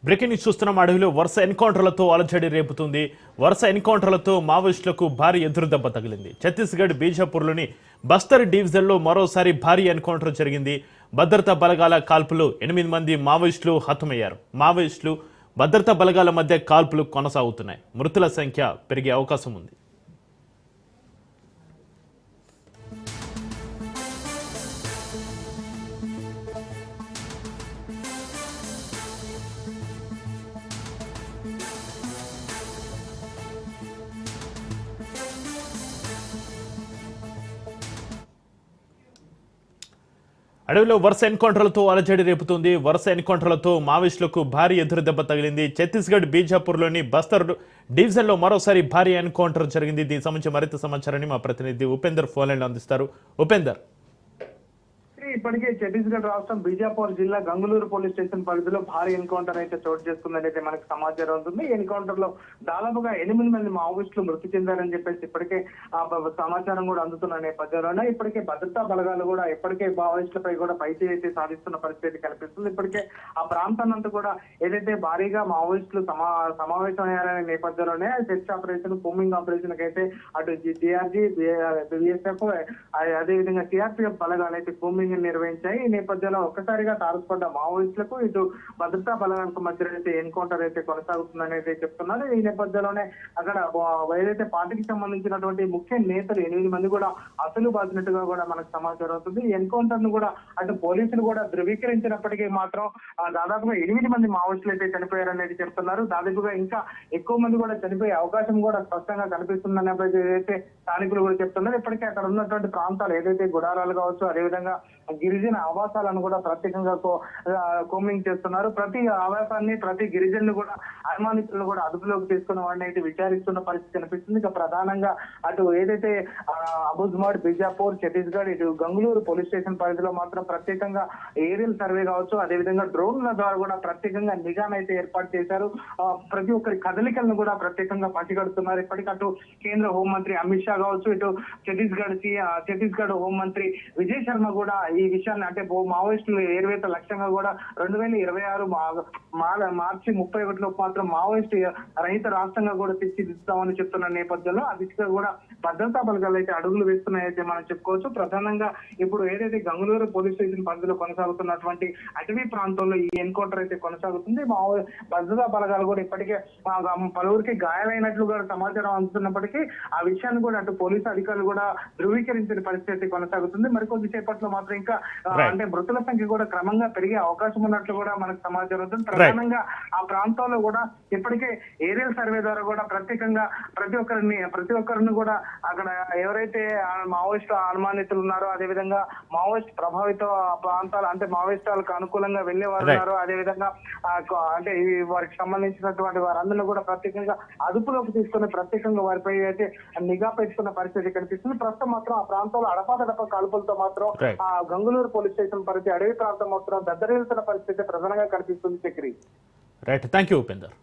Breaking news చూస్తున్నాం. అడవిలో వరుస ఎన్కౌంటర్లతో అలజడి రేపుతుంది. వరుస ఎన్కౌంటర్లతో మావోయిస్టులకు భారీ ఎదురుదెబ్బ తగిలింది. ఛత్తీస్గఢ్ బీజాపూర్లోని బస్తర్ డివిజన్లో మరోసారి భారీ ఎన్కౌంటర్ జరిగింది. భద్రతా బలగాల కాల్పులు 8 మంది మావోయిస్టులు హతమయ్యారు. మావోయిస్టులు భద్రతా బలగాల మధ్య కాల్పులు కొనసాగుతున్నాయి. మృతుల సంఖ్య పెరిగే అవకాశం ఉంది. అడవిలో వరుస ఎన్కౌంటర్లతో అలజడి రేపుతుంది. వరుస ఎన్కౌంటర్లతో మావోయిస్టులకు భారీ ఎదురుదెబ్బ తగిలింది. ఛత్తీస్గఢ్ బీజాపూర్లోని బస్తర్ డివిజన్లో మరోసారి భారీ ఎన్కౌంటర్ జరిగింది. దీనికి సంబంధించి మరింత సమాచారాన్ని మా ప్రతినిధి ఉపేందర్ ఫోన్ లైన్లో అందిస్తారు. ఉపేందర్, ఇప్పటికే ఛత్తీస్గఢ్ రాష్ట్రం బీజాపూర్ జిల్లా గంగులూరు పోలీస్ స్టేషన్ పరిధిలో భారీ ఎన్కౌంటర్ అయితే చోటు చేసుకుందని అయితే మనకు సమాచారం ఉంటుంది. ఈ ఎన్కౌంటర్ లో దాదాపుగా 8 మంది మావోయిస్టులు మృతి చెందారని చెప్పేసి ఇప్పటికే సమాచారం కూడా అందుతున్న నేపథ్యంలోనే ఇప్పటికే భద్రతా బలగాలు కూడా ఇప్పటికే మావోయిస్టులపై కూడా పైచేయి అయితే సాధిస్తున్న పరిస్థితి కనిపిస్తుంది. ఇప్పటికే ఆ ప్రాంతాన్నంతా కూడా ఏదైతే భారీగా మావోయిస్టులు సమావేశమయ్యారనే నేపథ్యంలోనే సెర్చ్ ఆపరేషన్, కూంబింగ్ ఆపరేషన్ అయితే అటు డిఆర్జీ, బిఎస్ఎఫ్, అదేవిధంగా సిఆర్పిఎఫ్ బలగాలు అయితే కూంబింగ్ నిర్వహించాయి. ఈ నేపథ్యంలో ఒక్కసారిగా తారసపడ్డ మావోయిస్టులకు ఇటు భద్రతా బలగాలకు మధ్య అయితే ఎన్కౌంటర్ అయితే కొనసాగుతుందని అయితే చెప్తున్నారు. ఈ నేపథ్యంలోనే అక్కడ ఏదైతే పార్టీకి సంబంధించినటువంటి ముఖ్య నేతలు 8 మంది కూడా అసలు బాధినట్టుగా కూడా మనకు సమాచారం అవుతుంది. ఈ ఎన్కౌంటర్ ను కూడా అటు పోలీసులు కూడా ధృవీకరించినప్పటికీ మాత్రం దాదాపుగా 8 మంది మావోయిస్టులు అయితే చనిపోయారనేది చెప్తున్నారు. దాదాపుగా ఇంకా ఎక్కువ మంది కూడా చనిపోయే అవకాశం కూడా స్పష్టంగా కనిపిస్తుందని అయితే స్థానికులు కూడా చెప్తున్నారు. ఇప్పటికే అక్కడ ఉన్నటువంటి ప్రాంతాలు ఏదైతే గుడారాలు కావచ్చు, అదేవిధంగా గిరిజన ఆవాసాలను కూడా ప్రత్యేకంగా కోమింగ్ చేస్తున్నారు. ప్రతి ఆవాసాన్ని, ప్రతి గిరిజనులు కూడా అనుమానితులను కూడా అదుపులోకి తీసుకున్న వాడిని అయితే విచారిస్తున్న పరిస్థితి కనిపిస్తుంది. ఇక ప్రధానంగా అటు ఏదైతే అబుజ్మాడ్, బీజాపూర్, ఛత్తీస్గఢ్, ఇటు గంగులూరు పోలీస్ స్టేషన్ పరిధిలో మాత్రం ప్రత్యేకంగా ఏరియల్ సర్వే కావచ్చు, అదేవిధంగా డ్రోన్ల ద్వారా కూడా ప్రత్యేకంగా నిఘానైతే ఏర్పాటు చేశారు. ప్రతి ఒక్కరి కదలికలను కూడా ప్రత్యేకంగా పసిగడుతున్నారు. ఇప్పటికటు కేంద్ర హోంమంత్రి అమిత్ షా కావచ్చు, ఇటు ఛత్తీస్గఢ్ హోంమంత్రి విజయ్ శర్మ కూడా ఈ విషయాన్ని అంటే మావోయిస్టులు ఏర్వేత లక్ష్యంగా కూడా 2026 మార్చి 31 మాత్రం మావోయిస్టు రహిత రాష్ట్రంగా కూడా తీర్చిదిద్దామని చెప్తున్న నేపథ్యంలో ఆ దిశగా కూడా భద్రతా బలగాలు అయితే అడుగులు వేస్తున్నాయైతే మనం చెప్పుకోవచ్చు. ప్రధానంగా ఇప్పుడు ఏదైతే గంగులూరు పోలీస్ స్టేషన్ పరిధిలో కొనసాగుతున్నటువంటి అటవీ ప్రాంతంలో ఈ ఎన్కౌంటర్ అయితే కొనసాగుతుంది. భద్రతా బలగాలు కూడా ఇప్పటికే పలువురికి గాయాలైనట్లు కూడా సమాచారం అందుతున్నప్పటికీ ఆ విషయాన్ని కూడా అటు పోలీసు అధికారులు కూడా ధృవీకరించిన పరిస్థితి కొనసాగుతుంది. మరికొద్ది సేపట్లో మాత్రం ఇంకా అంటే మృతుల సంఖ్య కూడా క్రమంగా పెరిగే అవకాశం ఉన్నట్లు కూడా మనకు సమాచారం ఉంటుంది. ప్రధానంగా ఆ ప్రాంతంలో కూడా ఇప్పటికే ఏరియల్ సర్వే ద్వారా కూడా ప్రత్యేకంగా ప్రతి ఒక్కరిని కూడా అక్కడ ఎవరైతే మావోయిస్టు అనుమానితులు ఉన్నారో, అదేవిధంగా మావోయిస్ట్ ప్రభావిత ప్రాంతాలు అంటే మావోయిస్టులకు అనుకూలంగా వెళ్లేవారు ఉన్నారో, అదేవిధంగా అంటే వారికి సంబంధించినటువంటి వారందరినీ కూడా ప్రత్యేకంగా అదుపులోకి తీసుకుని ప్రత్యేకంగా వారిపై అయితే నిఘా పెట్టుకున్న పరిస్థితి కనిపిస్తుంది. ప్రస్తుతం మాత్రం ఆ ప్రాంతంలో అడపాదడప కాల్పులతో మాత్రం ఆ గంగులూరు పోలీస్ స్టేషన్ పరిధి అడవి ప్రాంతం మాత్రం దద్దరిల్లుతున్న పరిస్థితి ప్రధానంగా కనిపిస్తుంది. Chakri, right, thank you Upender.